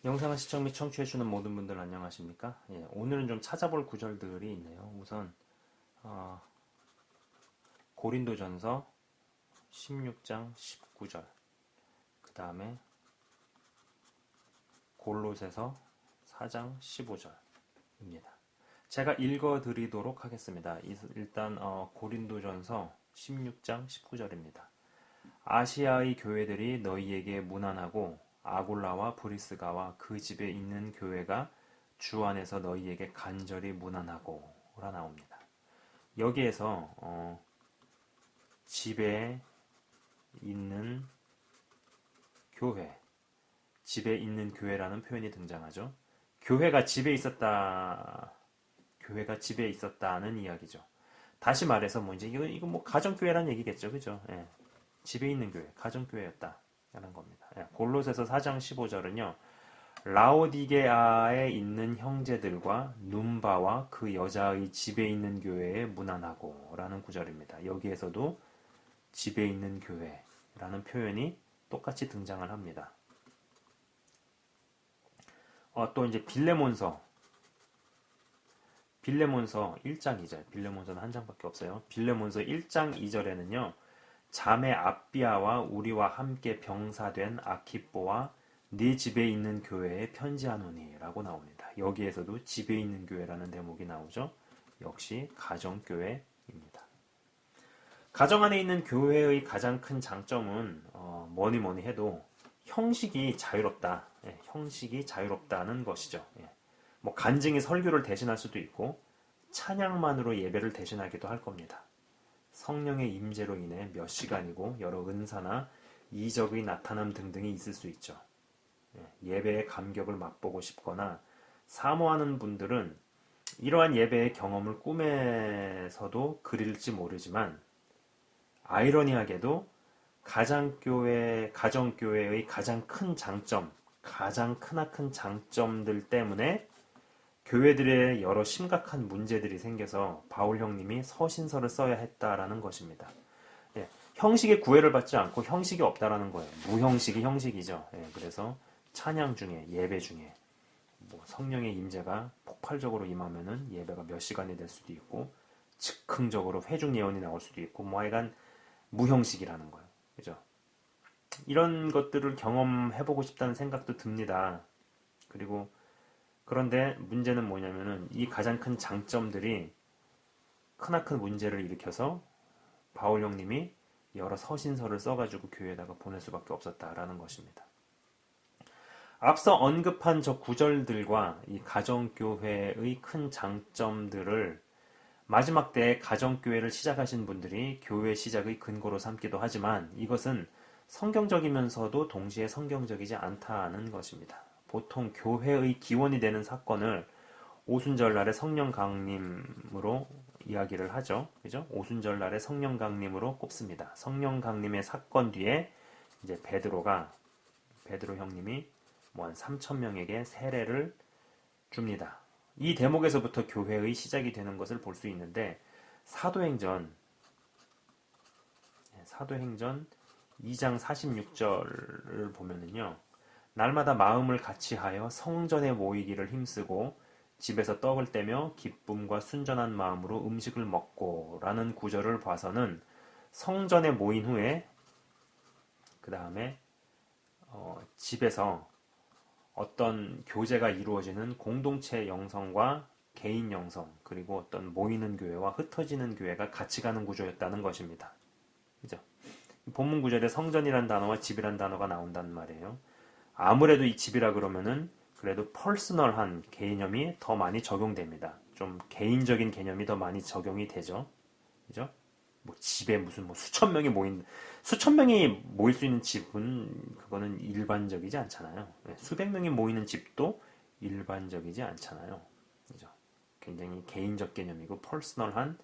영상을 시청 및 청취해주는 모든 분들 안녕하십니까? 예, 오늘은 좀 찾아볼 구절들이 있네요. 우선 어, 고린도전서 16장 19절, 그 다음에 골로새서 4장 15절입니다. 제가 읽어드리도록 하겠습니다. 일단 고린도전서 16장 19절입니다. 아시아의 교회들이 너희에게 무난하고 아골라와 브리스가와 그 집에 있는 교회가 주 안에서 너희에게 간절히 무난하고 라 나옵니다. 여기에서 집에 있는 교회, 집에 있는 교회라는 표현이 등장하죠. 교회가 집에 있었다는 이야기죠. 다시 말해서 뭐 이제 이거 뭐 가정교회라는 얘기겠죠, 그죠? 예. 집에 있는 교회, 가정교회였다라는 겁니다. 예. 골로새서 4장 15절은요. 라오디게아에 있는 형제들과 눈바와 그 여자의 집에 있는 교회에 무난하고 라는 구절입니다. 여기에서도 집에 있는 교회라는 표현이 똑같이 등장을 합니다. 또 이제 빌레몬서 1장 2절, 빌레몬서는 한 장밖에 없어요. 빌레몬서 1장 2절에는요. 자매 아비아와 우리와 함께 병사된 아키뽀와 네 집에 있는 교회에 편지하노니 라고 나옵니다. 여기에서도 집에 있는 교회라는 대목이 나오죠. 역시 가정교회입니다. 가정 안에 있는 교회의 가장 큰 장점은 뭐니 뭐니 해도 형식이 자유롭다. 예, 형식이 자유롭다는 것이죠. 예. 뭐 간증이 설교를 대신할 수도 있고 찬양만으로 예배를 대신하기도 할 겁니다. 성령의 임재로 인해 몇 시간이고 여러 은사나 이적의 나타남 등등이 있을 수 있죠. 예배의 감격을 맛보고 싶거나 사모하는 분들은 이러한 예배의 경험을 꿈에서도 그릴지 모르지만 아이러니하게도 가정교회의 가장 큰 장점, 가장 크나큰 장점들 때문에 교회들의 여러 심각한 문제들이 생겨서 바울 형님이 서신서를 써야 했다라는 것입니다. 예, 형식의 구애를 받지 않고 형식이 없다라는 거예요. 무형식이 형식이죠. 예, 그래서 찬양 중에, 예배 중에 뭐 성령의 임재가 폭발적으로 임하면은 예배가 몇 시간이 될 수도 있고 즉흥적으로 회중 예언이 나올 수도 있고 뭐 하여간 무형식이라는 거예요. 그죠? 이런 것들을 경험해보고 싶다는 생각도 듭니다. 그리고 그런데 문제는 뭐냐면은 이 가장 큰 장점들이 크나큰 문제를 일으켜서 바울 형님이 여러 서신서를 써가지고 교회에다가 보낼 수밖에 없었다라는 것입니다. 앞서 언급한 저 구절들과 이 가정교회의 큰 장점들을 마지막 때에 가정교회를 시작하신 분들이 교회 시작의 근거로 삼기도 하지만 이것은 성경적이면서도 동시에 성경적이지 않다는 것입니다. 보통 교회의 기원이 되는 사건을 오순절날의 성령 강림으로 이야기를 하죠. 그죠? 오순절날의 성령 강림으로 꼽습니다. 성령 강림의 사건 뒤에 이제 베드로 형님이 뭐 한 3천 명에게 세례를 줍니다. 이 대목에서부터 교회의 시작이 되는 것을 볼 수 있는데 사도행전 2장 46절을 보면은요. 날마다 마음을 같이하여 성전에 모이기를 힘쓰고 집에서 떡을 떼며 기쁨과 순전한 마음으로 음식을 먹고 라는 구절을 봐서는 성전에 모인 후에 그 다음에 집에서 어떤 교제가 이루어지는 공동체 영성과 개인 영성 그리고 어떤 모이는 교회와 흩어지는 교회가 같이 가는 구조였다는 것입니다. 그죠? 본문 구절에 성전이란 단어와 집이란 단어가 나온단 말이에요. 아무래도 이 집이라 그러면은 그래도 퍼스널한 개념이 더 많이 적용됩니다. 좀 개인적인 개념이 더 많이 적용이 되죠. 그죠? 뭐 집에 무슨 뭐 수천 명이 모일 수 있는 집은 그거는 일반적이지 않잖아요. 수백 명이 모이는 집도 일반적이지 않잖아요. 그죠? 굉장히 개인적 개념이고 퍼스널한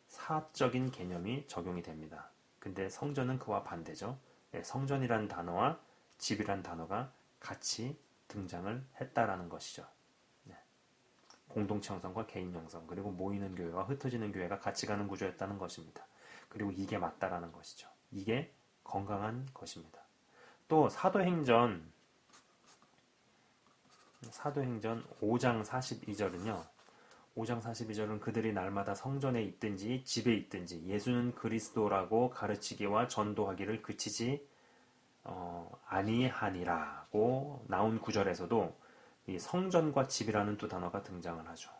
사적인 개념이 적용이 됩니다. 근데 성전은 그와 반대죠. 성전이란 단어와 집이란 단어가 같이 등장을 했다라는 것이죠. 공동체 형성과 개인 형성 그리고 모이는 교회와 흩어지는 교회가 같이 가는 구조였다는 것입니다. 그리고 이게 맞다라는 것이죠. 이게 건강한 것입니다. 또 사도행전 사도행전 5장 42절은요. 5장 42절은 그들이 날마다 성전에 있든지 집에 있든지 예수는 그리스도라고 가르치기와 전도하기를 그치지 아니하니라고 나온 구절에서도 이 성전과 집이라는 두 단어가 등장을 하죠.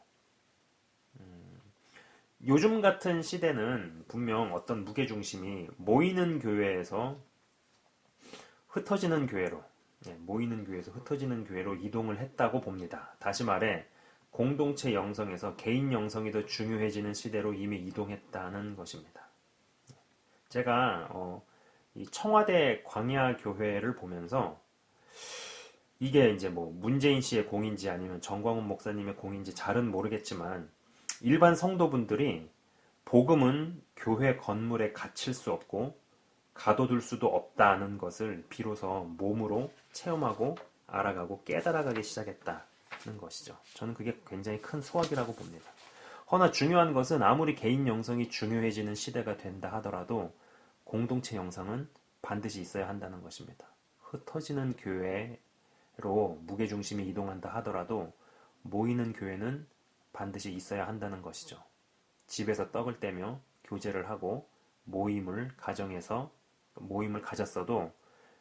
요즘 같은 시대는 분명 어떤 무게중심이 모이는 교회에서 흩어지는 교회로, 모이는 교회에서 흩어지는 교회로 이동을 했다고 봅니다. 다시 말해 공동체 영성에서 개인 영성이 더 중요해지는 시대로 이미 이동했다는 것입니다. 제가 이 청와대 광야 교회를 보면서 이게 이제 뭐 문재인 씨의 공인지 아니면 정광훈 목사님의 공인지 잘은 모르겠지만 일반 성도분들이 복음은 교회 건물에 갇힐 수 없고 가둬둘 수도 없다는 것을 비로소 몸으로 체험하고 알아가고 깨달아가기 시작했다는 것이죠. 저는 그게 굉장히 큰 수확이라고 봅니다. 허나 중요한 것은 아무리 개인 영성이 중요해지는 시대가 된다 하더라도 공동체 영성은 반드시 있어야 한다는 것입니다. 흩어지는 교회로 무게중심이 이동한다 하더라도 모이는 교회는 반드시 있어야 한다는 것이죠. 집에서 떡을 떼며 교제를 하고 모임을 가정에서 모임을 가졌어도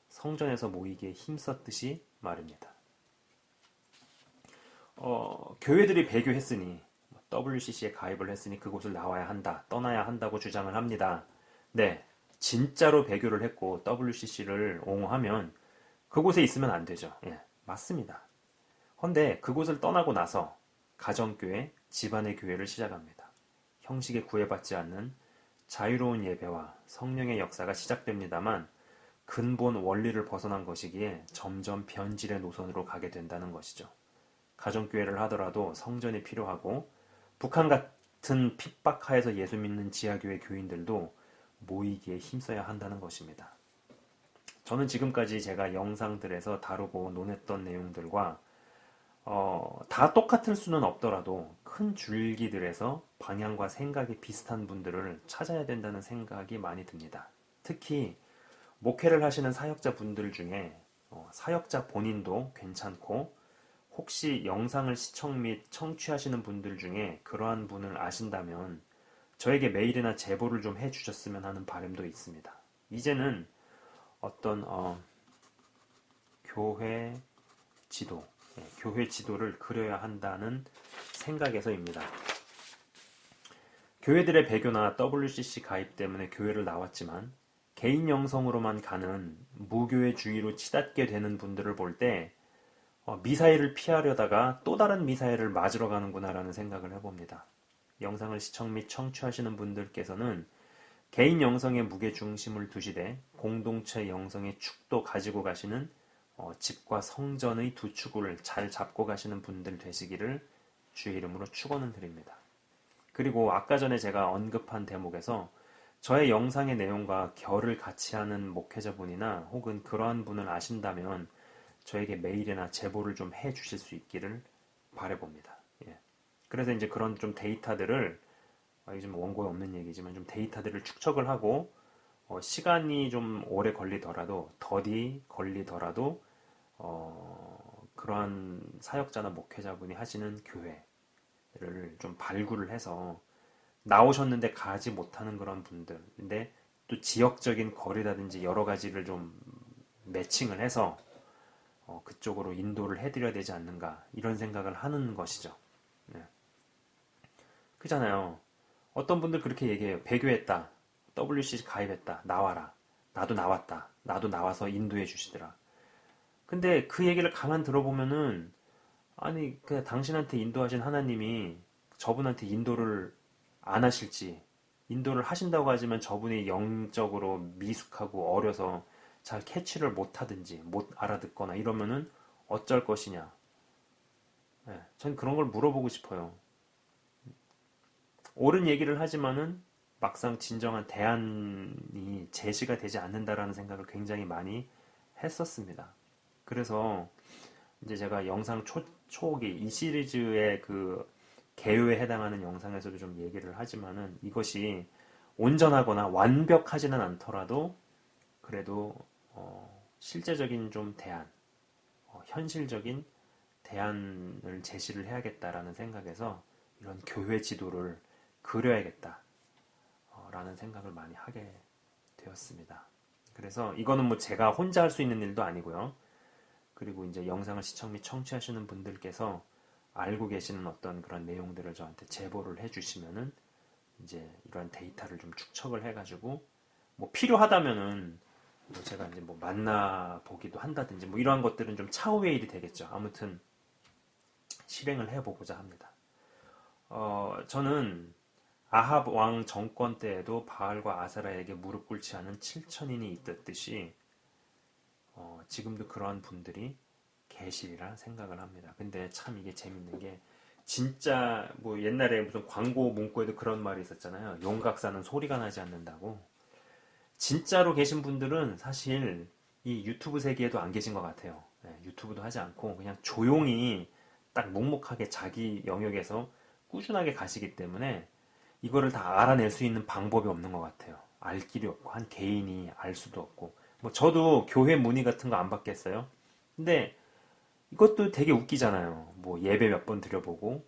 성전에서 모이기에 힘썼듯이 말입니다. 교회들이 배교했으니 WCC에 가입을 했으니 그곳을 나와야 한다, 떠나야 한다고 주장을 합니다. 네, 진짜로 배교를 했고 WCC를 옹호하면 그곳에 있으면 안 되죠. 예, 맞습니다. 헌데 그곳을 떠나고 나서 가정교회, 집안의 교회를 시작합니다. 형식에 구애받지 않는 자유로운 예배와 성령의 역사가 시작됩니다만 근본 원리를 벗어난 것이기에 점점 변질의 노선으로 가게 된다는 것이죠. 가정교회를 하더라도 성전이 필요하고 북한 같은 핍박하에서 예수 믿는 지하교회 교인들도 모이기에 힘써야 한다는 것입니다. 저는 지금까지 제가 영상들에서 다루고 논했던 내용들과 다 똑같을 수는 없더라도 큰 줄기들에서 방향과 생각이 비슷한 분들을 찾아야 된다는 생각이 많이 듭니다. 특히 목회를 하시는 사역자 분들 중에 사역자 본인도 괜찮고 혹시 영상을 시청 및 청취하시는 분들 중에 그러한 분을 아신다면 저에게 메일이나 제보를 좀 해주셨으면 하는 바람도 있습니다. 이제는 어떤 교회 지도, 교회 지도를 그려야 한다는 생각에서입니다. 교회들의 배교나 WCC 가입 때문에 교회를 나왔지만 개인 영성으로만 가는 무교회주의로 치닫게 되는 분들을 볼 때 미사일을 피하려다가 또 다른 미사일을 맞으러 가는구나라는 생각을 해봅니다. 영상을 시청 및 청취하시는 분들께서는 개인 영성의 무게중심을 두시되 공동체 영성의 축도 가지고 가시는 집과 성전의 두 축을 잘 잡고 가시는 분들 되시기를 주의 이름으로 축원을 드립니다. 그리고 아까 전에 제가 언급한 대목에서 저의 영상의 내용과 결을 같이 하는 목회자분이나 혹은 그러한 분을 아신다면 저에게 메일이나 제보를 좀 해주실 수 있기를 바라봅니다. 예. 그래서 이제 그런 좀 데이터들을 요즘 원고에 없는 얘기지만 좀 데이터들을 축적을 하고 시간이 좀 오래 걸리더라도 더디 걸리더라도 그러한 사역자나 목회자분이 하시는 교회를 좀 발굴을 해서 나오셨는데 가지 못하는 그런 분들, 근데 또 지역적인 거리라든지 여러 가지를 좀 매칭을 해서 그쪽으로 인도를 해드려야 되지 않는가 이런 생각을 하는 것이죠. 네. 그잖아요. 어떤 분들 그렇게 얘기해요. 배교했다. WCC 가입했다. 나와라. 나도 나왔다. 나도 나와서 인도해 주시더라. 근데 그 얘기를 가만 들어보면은 아니 그냥 당신한테 인도하신 하나님이 저분한테 인도를 안 하실지 인도를 하신다고 하지만 저분이 영적으로 미숙하고 어려서 잘 캐치를 못하든지 못 알아듣거나 이러면은 어쩔 것이냐. 네, 전 그런 걸 물어보고 싶어요. 옳은 얘기를 하지만은 막상 진정한 대안이 제시가 되지 않는다라는 생각을 굉장히 많이 했었습니다. 그래서 이제 제가 영상 초기 이 시리즈의 그 개요에 해당하는 영상에서도 좀 얘기를 하지만은 이것이 온전하거나 완벽하지는 않더라도 그래도 실제적인 좀 대안, 현실적인 대안을 제시를 해야겠다라는 생각에서 이런 교회 지도를 그려야겠다 라는 생각을 많이 하게 되었습니다. 그래서 이거는 뭐 제가 혼자 할 수 있는 일도 아니고요. 그리고 이제 영상을 시청 및 청취하시는 분들께서 알고 계시는 어떤 그런 내용들을 저한테 제보를 해주시면은 이제 이러한 데이터를 좀 축적을 해가지고 뭐 필요하다면은 뭐 제가 이제 뭐 만나 보기도 한다든지 뭐 이러한 것들은 좀 차후의 일이 되겠죠. 아무튼 실행을 해보고자 합니다. 저는 아합 왕 정권 때에도 바알과 아세라에게 무릎 꿇지 않은 7천인이 있었듯이 지금도 그러한 분들이 계시리라 생각을 합니다. 근데 참 이게 재밌는 게 진짜 뭐 옛날에 무슨 광고 문구에도 그런 말이 있었잖아요. 용각사는 소리가 나지 않는다고. 진짜로 계신 분들은 사실 이 유튜브 세계에도 안 계신 것 같아요. 네, 유튜브도 하지 않고 그냥 조용히 딱 묵묵하게 자기 영역에서 꾸준하게 가시기 때문에 이거를 다 알아낼 수 있는 방법이 없는 것 같아요. 알 길이 없고 한 개인이 알 수도 없고 뭐 저도 교회 문의 같은 거 안 받겠어요. 근데 이것도 되게 웃기잖아요. 뭐 예배 몇 번 드려보고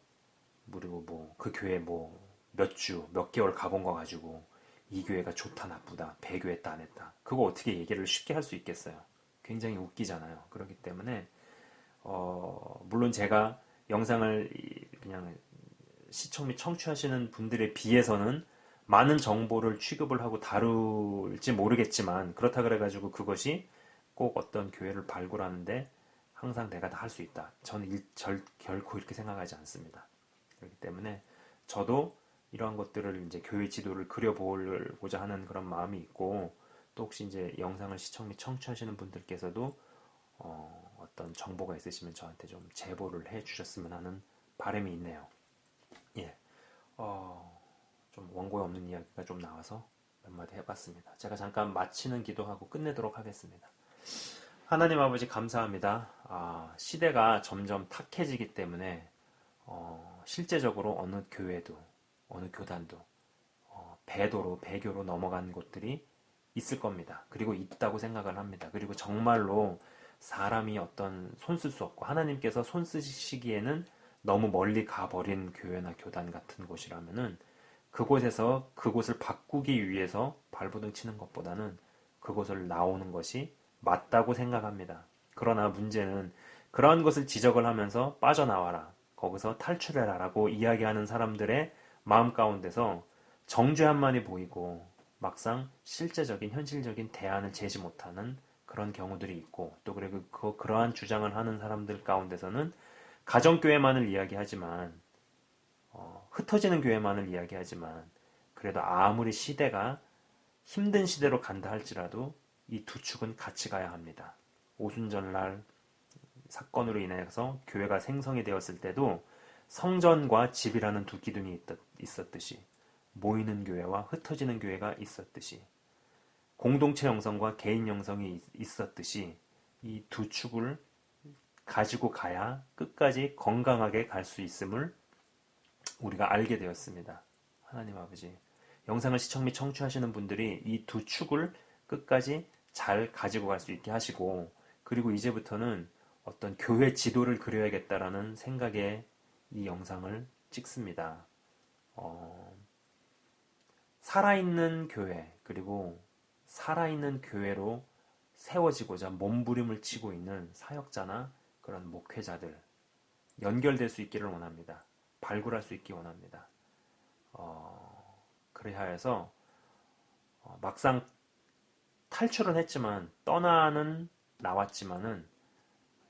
그리고 뭐 그 교회 뭐 몇 주, 몇 개월 가본 거 가지고 이 교회가 좋다 나쁘다 배교했다 안 했다 그거 어떻게 얘기를 쉽게 할 수 있겠어요. 굉장히 웃기잖아요. 그렇기 때문에 물론 제가 영상을 그냥 시청 및 청취하시는 분들에 비해서는 많은 정보를 취급을 하고 다룰지 모르겠지만 그렇다 그래가지고 그것이 꼭 어떤 교회를 발굴하는데 항상 내가 다 할 수 있다. 저는 결코 이렇게 생각하지 않습니다. 그렇기 때문에 저도 이러한 것들을 이제 교회 지도를 그려보고자 하는 그런 마음이 있고 또 혹시 이제 영상을 시청 및 청취하시는 분들께서도 어떤 정보가 있으시면 저한테 좀 제보를 해주셨으면 하는 바람이 있네요. 예, 좀 원고에 없는 이야기가 좀 나와서 몇 마디 해봤습니다. 제가 잠깐 마치는 기도하고 끝내도록 하겠습니다. 하나님 아버지 감사합니다. 시대가 점점 탁해지기 때문에 실제적으로 어느 교회도 어느 교단도 배교로 넘어간 곳들이 있을 겁니다. 그리고 있다고 생각을 합니다. 그리고 정말로 사람이 어떤 손 쓸 수 없고 하나님께서 손 쓰시기에는 너무 멀리 가버린 교회나 교단 같은 곳이라면은 그곳에서 그곳을 바꾸기 위해서 발버둥 치는 것보다는 그곳을 나오는 것이 맞다고 생각합니다. 그러나 문제는 그러한 것을 지적을 하면서 빠져나와라. 거기서 탈출해라라고 이야기하는 사람들의 마음 가운데서 정죄함만이 보이고 막상 실제적인 현실적인 대안을 제시 못하는 그런 경우들이 있고 또 그리고 그러한 주장을 하는 사람들 가운데서는 가정교회만을 이야기하지만 흩어지는 교회만을 이야기하지만 그래도 아무리 시대가 힘든 시대로 간다 할지라도 이 두 축은 같이 가야 합니다. 오순절날 사건으로 인해서 교회가 생성이 되었을 때도 성전과 집이라는 두 기둥이 있었듯이 모이는 교회와 흩어지는 교회가 있었듯이 공동체 형성과 개인 형성이 있었듯이 이 두 축을 가지고 가야 끝까지 건강하게 갈 수 있음을 우리가 알게 되었습니다. 하나님 아버지, 영상을 시청 및 청취하시는 분들이 이 두 축을 끝까지 잘 가지고 갈 수 있게 하시고 그리고 이제부터는 어떤 교회 지도를 그려야겠다라는 생각에 이 영상을 찍습니다. 살아있는 교회 그리고 살아있는 교회로 세워지고자 몸부림을 치고 있는 사역자나 그런 목회자들 연결될 수 있기를 원합니다. 발굴할 수 있기 원합니다. 그래야 해서 막상 탈출은 했지만 떠나는 나왔지만은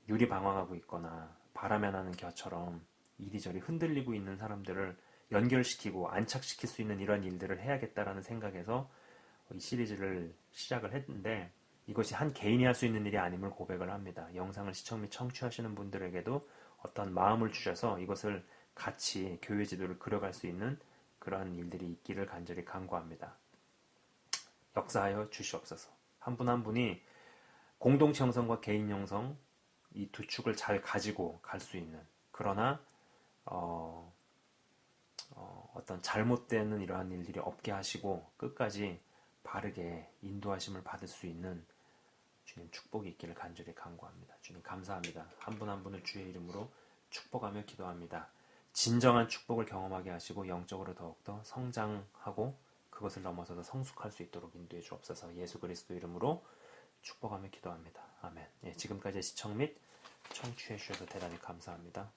유리방황하고 있거나 바람에 나는 겨처럼 이리저리 흔들리고 있는 사람들을 연결시키고 안착시킬 수 있는 이런 일들을 해야겠다라는 생각에서 이 시리즈를 시작을 했는데 이것이 한 개인이 할 수 있는 일이 아님을 고백을 합니다. 영상을 시청 및 청취하시는 분들에게도 어떤 마음을 주셔서 이것을 같이 교회 지도를 그려갈 수 있는 그러한 일들이 있기를 간절히 간구합니다. 역사하여 주시옵소서. 한 분 한 분이 공동체 형성과 개인 형성 이 두 축을 잘 가지고 갈 수 있는 그러나 어떤 잘못되는 이러한 일들이 없게 하시고 끝까지 바르게 인도하심을 받을 수 있는 주님 축복이 있기를 간절히 간구합니다. 주님 감사합니다. 한 분 한 분을 주의 이름으로 축복하며 기도합니다. 진정한 축복을 경험하게 하시고 영적으로 더욱더 성장하고 그것을 넘어서서 성숙할 수 있도록 인도해 주옵소서. 예수 그리스도 이름으로 축복하며 기도합니다. 아멘. 예, 지금까지 시청 및 청취해 주셔서 대단히 감사합니다.